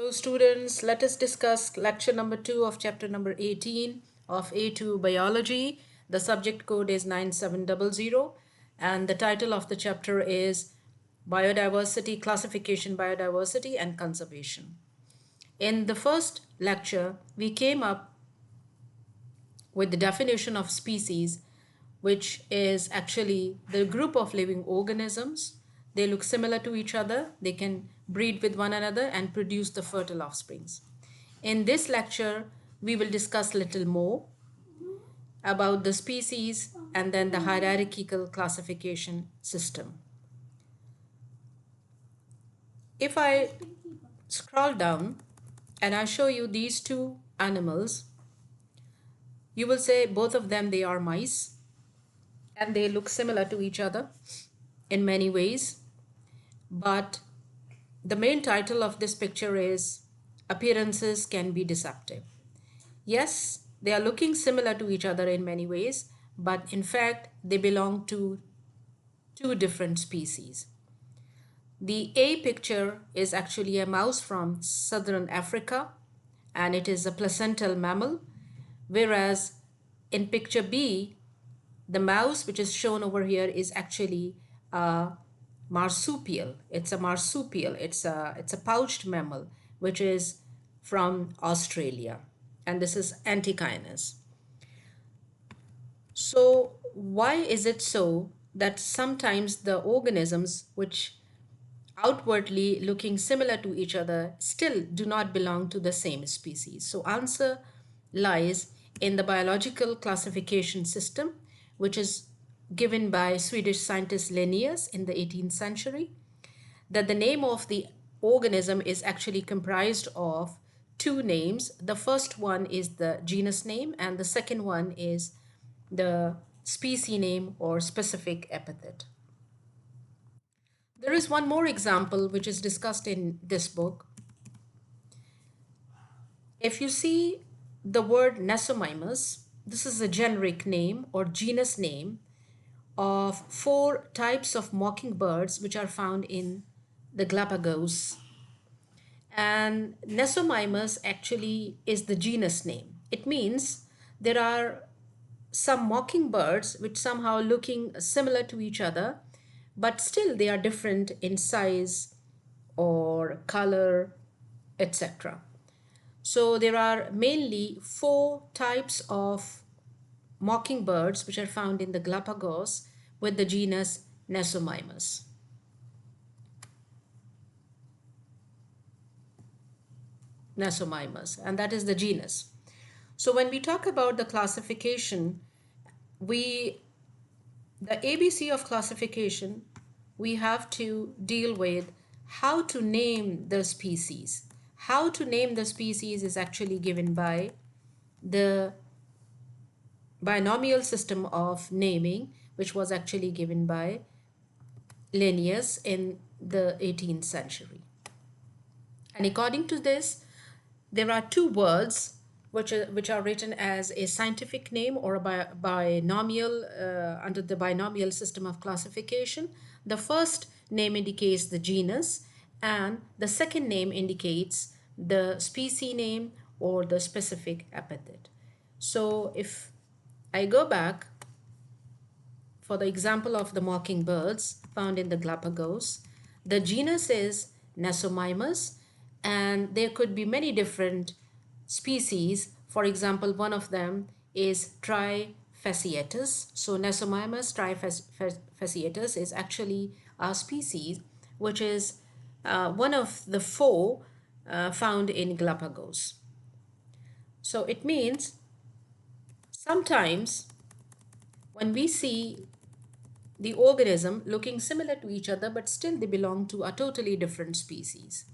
Hello students, let us discuss lecture number 2 of chapter number 18 of A2 Biology. The subject code is 9700 and the title of the chapter is Biodiversity, Classification, Biodiversity and Conservation. In the first lecture, we came up with the definition of species, which is actually the group of living organisms. They look similar to each other. They can breed with one another and produce the fertile offsprings. In this lecture, we will discuss a little more about the species and then the hierarchical classification system. If I scroll down and I show you these two animals, you will say both of them, they are mice and they look similar to each other in many ways. But the main title of this picture is Appearances Can Be Deceptive. Yes, they are looking similar to each other in many ways, but in fact, they belong to two different species. The A picture is actually a mouse from southern Africa, and it is a placental mammal, whereas in picture B, the mouse which is shown over here is actually a marsupial. It's a marsupial. It's a pouched mammal which is from Australia, and this is Antechinus. So why is it so that sometimes the organisms which outwardly looking similar to each other still do not belong to the same species? So answer lies in the biological classification system, which is given by Swedish scientist Linnaeus in the 18th century, that the name of the organism is actually comprised of two names. The first one is the genus name and the second one is the species name or specific epithet. There is one more example which is discussed in this book. If you see the word Nesomimus, this is a generic name or genus name of 4 types of mockingbirds which are found in the Galapagos. And Nesomimus actually is the genus name. It means there are some mockingbirds which somehow looking similar to each other, but still they are different in size or color, etc. So there are mainly 4 types of mockingbirds which are found in the Galapagos with the genus Nesomimus. Nesomimus, and that is the genus. So when we talk about the classification, the ABC of classification, we have to deal with how to name the species. How to name the species is actually given by the binomial system of naming, which was actually given by Linnaeus in the 18th century. And according to this, there are 2 words which are written as a scientific name or a binomial under the binomial system of classification. The first name indicates the genus and the second name indicates the species name or the specific epithet. So if I go back for the example of the mockingbirds found in the Galapagos, the genus is Nesomimus, and there could be many different species. For example, one of them is Trifasciatus. So Nesomimus trifasciatus is actually a species which is one of the 4 found in Galapagos. So it means sometimes when we see the organism looking similar to each other, but still they belong to a totally different species.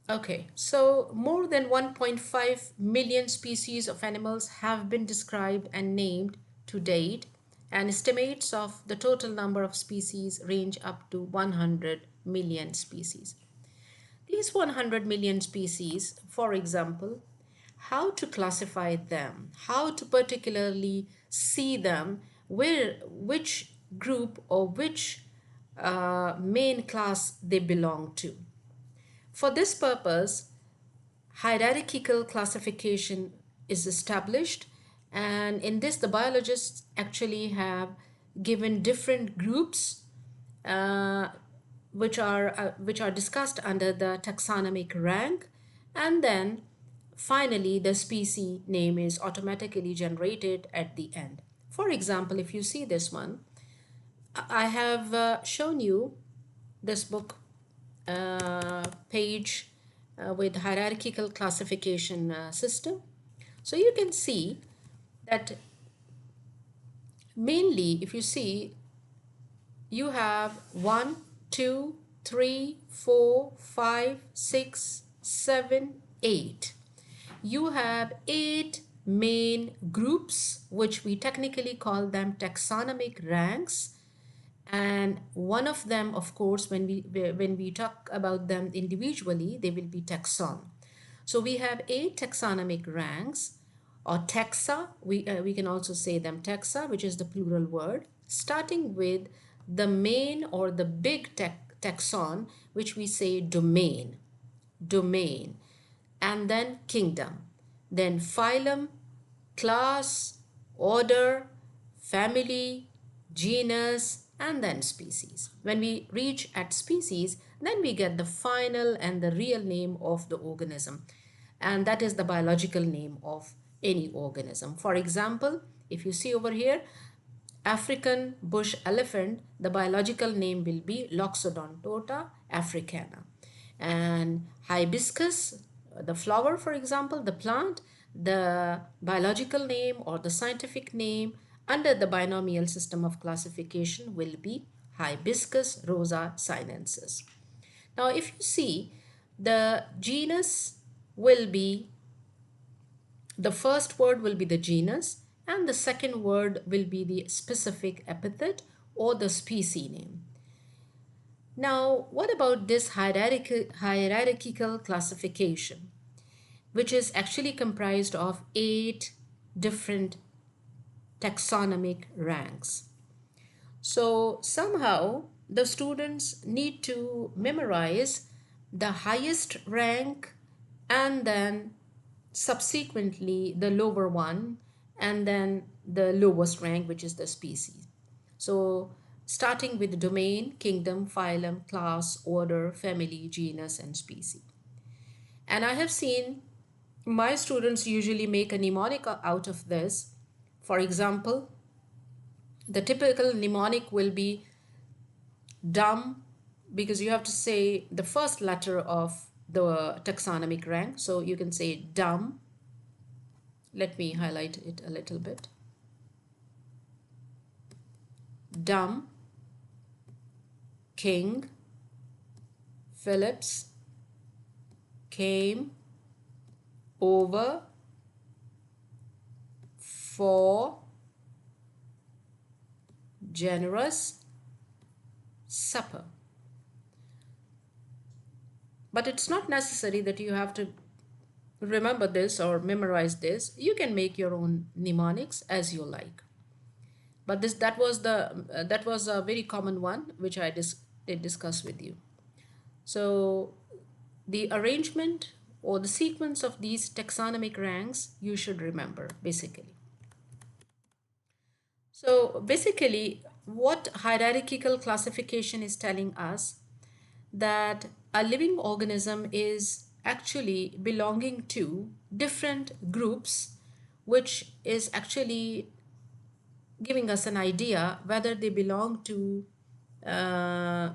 Okay, so more than 1.5 million species of animals have been described and named to date, and estimates of the total number of species range up to 100 million species. These 100 million species, for example, how to classify them, how to particularly see them which group or which main class they belong to. For this purpose, hierarchical classification is established, and in this the biologists actually have given different groups uh, which are discussed under the taxonomic rank, and then finally the species name is automatically generated at the end. For example, if you see this one, I have shown you this book page with hierarchical classification system. So you can see that mainly, if you see, you have 1, 2, 3, 4, 5, 6, 7, 8. You have 8 main groups, which we technically call them taxonomic ranks. And one of them, of course, when we talk about them individually, they will be taxon. So we have 8 taxonomic ranks, or taxa. We can also say them taxa, which is the plural word, starting with the main or the big taxon, which we say domain, and then kingdom, then phylum, class, order, family, genus, and then species. When we reach at species, then we get the final and the real name of the organism, and that is the biological name of any organism. For example, if you see over here, African bush elephant, the biological name will be Loxodontota africana. And hibiscus, the flower, for example, the plant, the biological name or the scientific name under the binomial system of classification will be Hibiscus rosa sinensis. Now, if you see, the genus will be, the first word will be the genus, and the second word will be the specific epithet or the species name. Now, what about this hierarchical classification, which is actually comprised of 8 different taxonomic ranks? So somehow the students need to memorize the highest rank and then subsequently the lower one, and then the lowest rank, which is the species. So starting with domain, kingdom, phylum, class, order, family, genus, and species. And I have seen my students usually make a mnemonic out of this. For example, the typical mnemonic will be dumb, because you have to say the first letter of the taxonomic rank. So you can say dumb. Let me highlight it a little bit. Dumb, king, Phillips, came, over, for, generous, supper. But it's not necessary that you have to remember this or memorize this. You can make your own mnemonics as you like. But that was a very common one which I did discuss with you. So the arrangement or the sequence of these taxonomic ranks you should remember basically. So basically, what hierarchical classification is telling us, that a living organism is actually belonging to different groups, which is actually giving us an idea whether they belong to uh,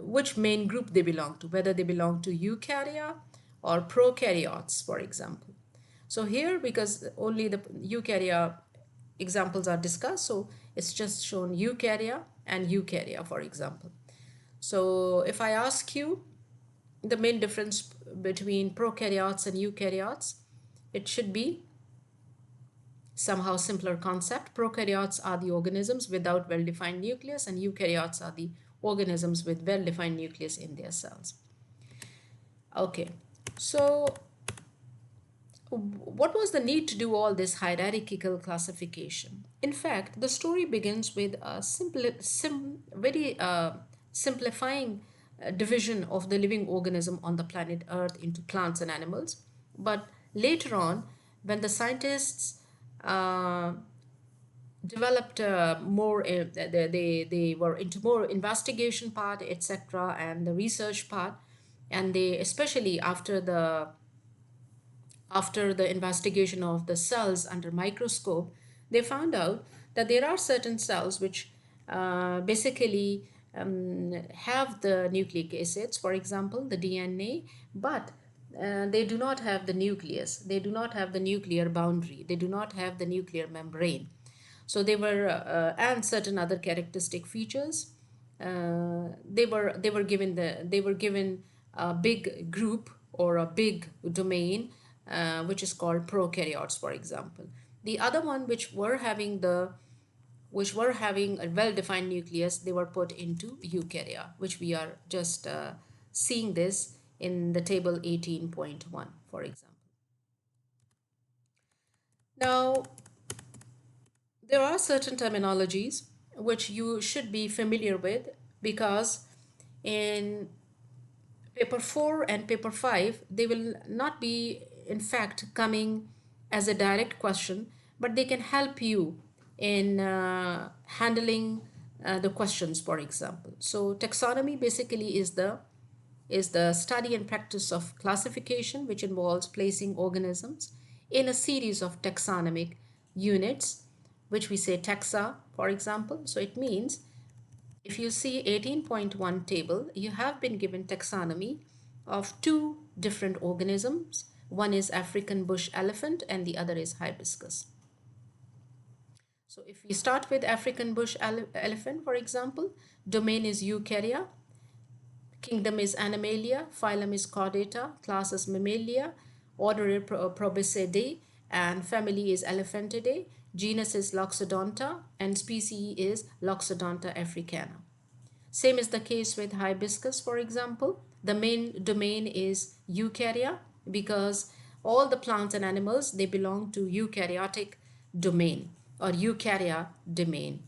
which main group they belong to, whether they belong to eukarya or prokaryotes, for example. So here, because only the eukarya examples are discussed, so it's just shown eukarya and eukarya, for example. So if I ask you the main difference between prokaryotes and eukaryotes, it should be somehow simpler concept. Prokaryotes are the organisms without well-defined nucleus, and eukaryotes are the organisms with well-defined nucleus in their cells. Okay, so what was the need to do all this hierarchical classification? In fact, the story begins with a very simplifying division of the living organism on the planet Earth into plants and animals. But later on, when the scientists uh, developed more, they were into more investigation part, etc., and the research part, and they, especially after the investigation of the cells under microscope, they found out that there are certain cells which basically have the nucleic acids, for example, the DNA, but they do not have the nucleus. They do not have the nuclear boundary. They do not have the nuclear membrane. So they were, and certain other characteristic features. They were given a big group or a big domain, which is called prokaryotes, for example. The other one, which were having a well-defined nucleus, they were put into eukarya, which we are just seeing this in the table 18.1, for example. Now, there are certain terminologies which you should be familiar with, because in paper 4 and paper 5, they will not be, in fact, coming as a direct question, but they can help you in handling the questions, for example. So taxonomy basically is the study and practice of classification, which involves placing organisms in a series of taxonomic units, which we say taxa, for example. So it means if you see 18.1 table, you have been given taxonomy of two different organisms. One is African bush elephant and the other is hibiscus. So if we start with African bush elephant, for example, domain is Eukarya, kingdom is Animalia, phylum is Chordata, class is Mammalia, order is Proboscidae, and family is Elephantidae, genus is Loxodonta, and species is Loxodonta africana. Same is the case with hibiscus, for example. The main domain is Eukarya, because all the plants and animals, they belong to eukaryotic domain or Eukarya domain.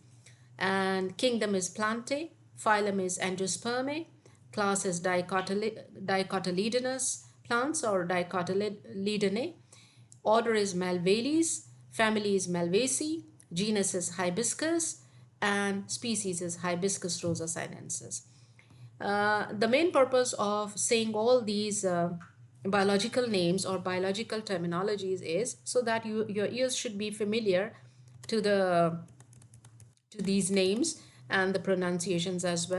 And kingdom is Plantae, phylum is Angiospermae, class is Dicotyledonous plants or Dicotyledonnae, order is Malvaceae, family is Malvaceae, genus is Hibiscus, and species is Hibiscus rosa sinensis. The main purpose of saying all these biological names or biological terminologies is so that your ears should be familiar to these names and the pronunciations as well.